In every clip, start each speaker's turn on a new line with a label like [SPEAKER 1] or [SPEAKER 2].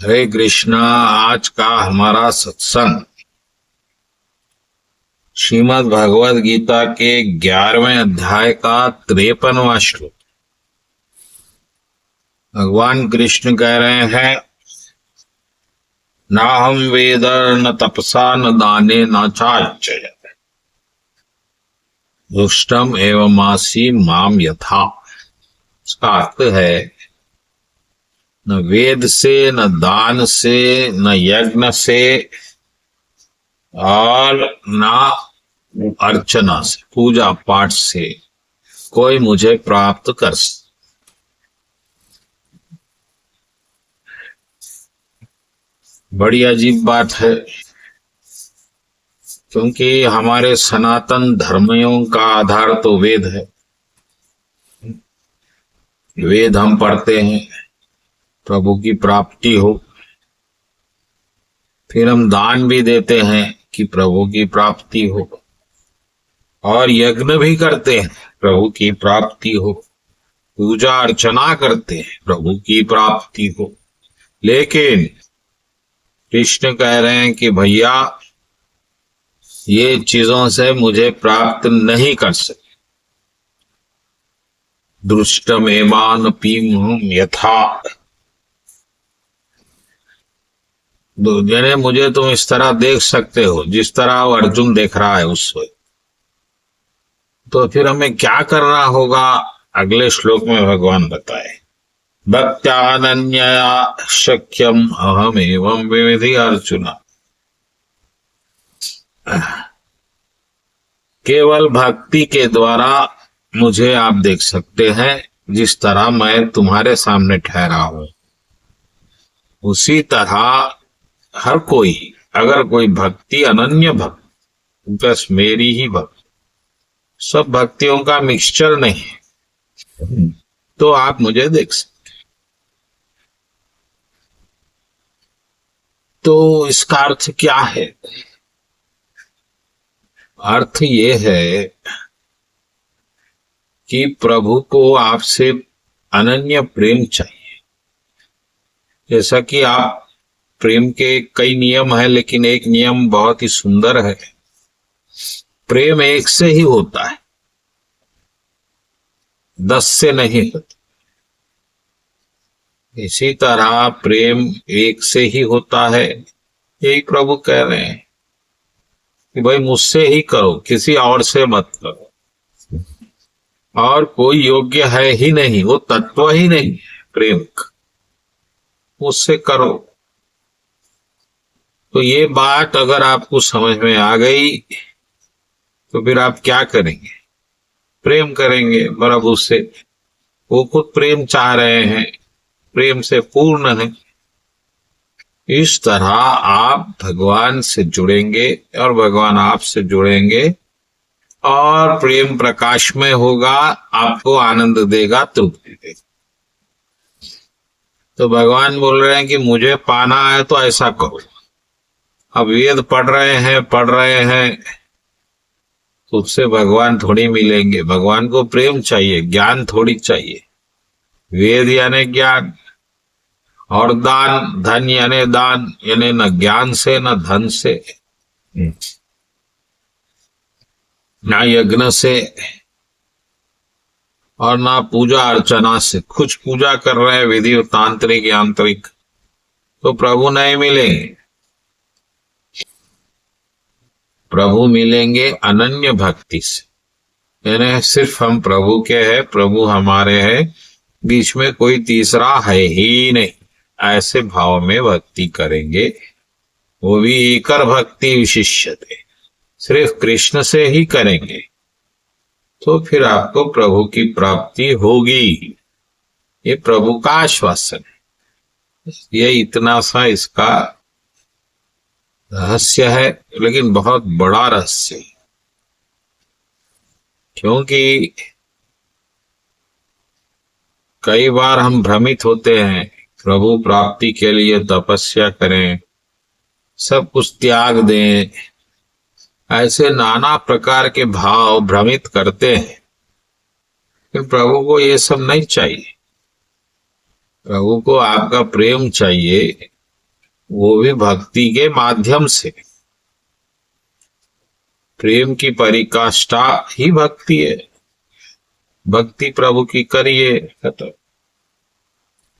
[SPEAKER 1] हरे कृष्णा। आज का हमारा सत्संग श्रीमद् भगवद गीता के 11वें अध्याय का 53वां श्लोक। भगवान कृष्ण कह रहे हैं, ना हम वेद न तपसा न दाने न चाच्य दुष्टम एवं आसी माम यथा। इसका अर्थ है, न वेद से न दान से न यज्ञ से और न अर्चना से, पूजा पाठ से कोई मुझे प्राप्त कर सकता। बड़ी अजीब बात है, क्योंकि हमारे सनातन धर्मियों का आधार तो वेद है। वेद हम पढ़ते हैं प्रभु की प्राप्ति हो, फिर हम दान भी देते हैं कि प्रभु की प्राप्ति हो, और यज्ञ भी करते हैं प्रभु की प्राप्ति हो, पूजा अर्चना करते हैं प्रभु की प्राप्ति हो। लेकिन कृष्ण कह रहे हैं कि भैया, ये चीजों से मुझे प्राप्त नहीं कर सकते। दृष्टमेवान पीम यथा, यानी मुझे तुम इस तरह देख सकते हो जिस तरह वो अर्जुन देख रहा है उस वक्त। तो फिर हमें क्या करना होगा, अगले श्लोक में भगवान बताए। भक्त्यानन्यया शक्यम अहम एवं विविधि अर्जुन। केवल भक्ति के द्वारा मुझे आप देख सकते हैं, जिस तरह मैं तुम्हारे सामने ठहरा हूं उसी तरह हर कोई, अगर कोई भक्ति अनन्य भक्त, बस मेरी ही भक्ति, सब भक्तियों का मिक्सचर नहीं, तो आप मुझे देख सकते। तो इसका अर्थ क्या है? अर्थ ये है कि प्रभु को आपसे अनन्य प्रेम चाहिए। जैसा कि आप, प्रेम के कई नियम हैं, लेकिन एक नियम बहुत ही सुंदर है, प्रेम एक से ही होता है, 10 से नहीं होता। इसी तरह प्रेम एक से ही होता है। यही प्रभु कह रहे हैं कि भाई मुझसे ही करो, किसी और से मत करो। और कोई योग्य है ही नहीं, वो तत्व ही नहीं प्रेम का, मुझसे करो। तो ये बात अगर आपको समझ में आ गई तो फिर आप क्या करेंगे? प्रेम करेंगे प्रभु से। वो खुद प्रेम चाह रहे हैं, प्रेम से पूर्ण है। इस तरह आप भगवान से जुड़ेंगे और भगवान आपसे जुड़ेंगे, और प्रेम प्रकाश में होगा, आपको आनंद देगा, तृप्ति देगा। तो भगवान बोल रहे हैं कि मुझे पाना है तो ऐसा करो। अब वेद पढ़ रहे हैं तो उससे भगवान थोड़ी मिलेंगे। भगवान को प्रेम चाहिए, ज्ञान थोड़ी चाहिए। वेद यानी ज्ञान, और दान, धन यानी दान, यानी न ज्ञान से न धन से न यज्ञ से और ना पूजा अर्चना से। कुछ पूजा कर रहे हैं विधि तांत्रिक यांत्रिक, तो प्रभु नहीं मिलेंगे। प्रभु मिलेंगे अनन्य भक्ति से, यानी सिर्फ हम प्रभु के हैं, प्रभु हमारे हैं, बीच में कोई तीसरा है ही नहीं। ऐसे भाव में भक्ति करेंगे, वो भी एकर भक्ति विशिष्यते, सिर्फ कृष्ण से ही करेंगे, तो फिर आपको प्रभु की प्राप्ति होगी। ये प्रभु का आश्वासन है। ये इतना सा इसका रहस्य है, लेकिन बहुत बड़ा रहस्य है। क्योंकि कई बार हम भ्रमित होते हैं, प्रभु प्राप्ति के लिए तपस्या करें, सब कुछ त्याग दें, ऐसे नाना प्रकार के भाव भ्रमित करते हैं। लेकिन प्रभु को ये सब नहीं चाहिए। प्रभु को आपका प्रेम चाहिए, वो भी भक्ति के माध्यम से। प्रेम की परिकाष्ठा ही भक्ति है। भक्ति प्रभु की करिए।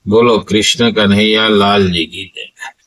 [SPEAKER 1] बोलो कृष्ण कन्हैया लाल जी की जय।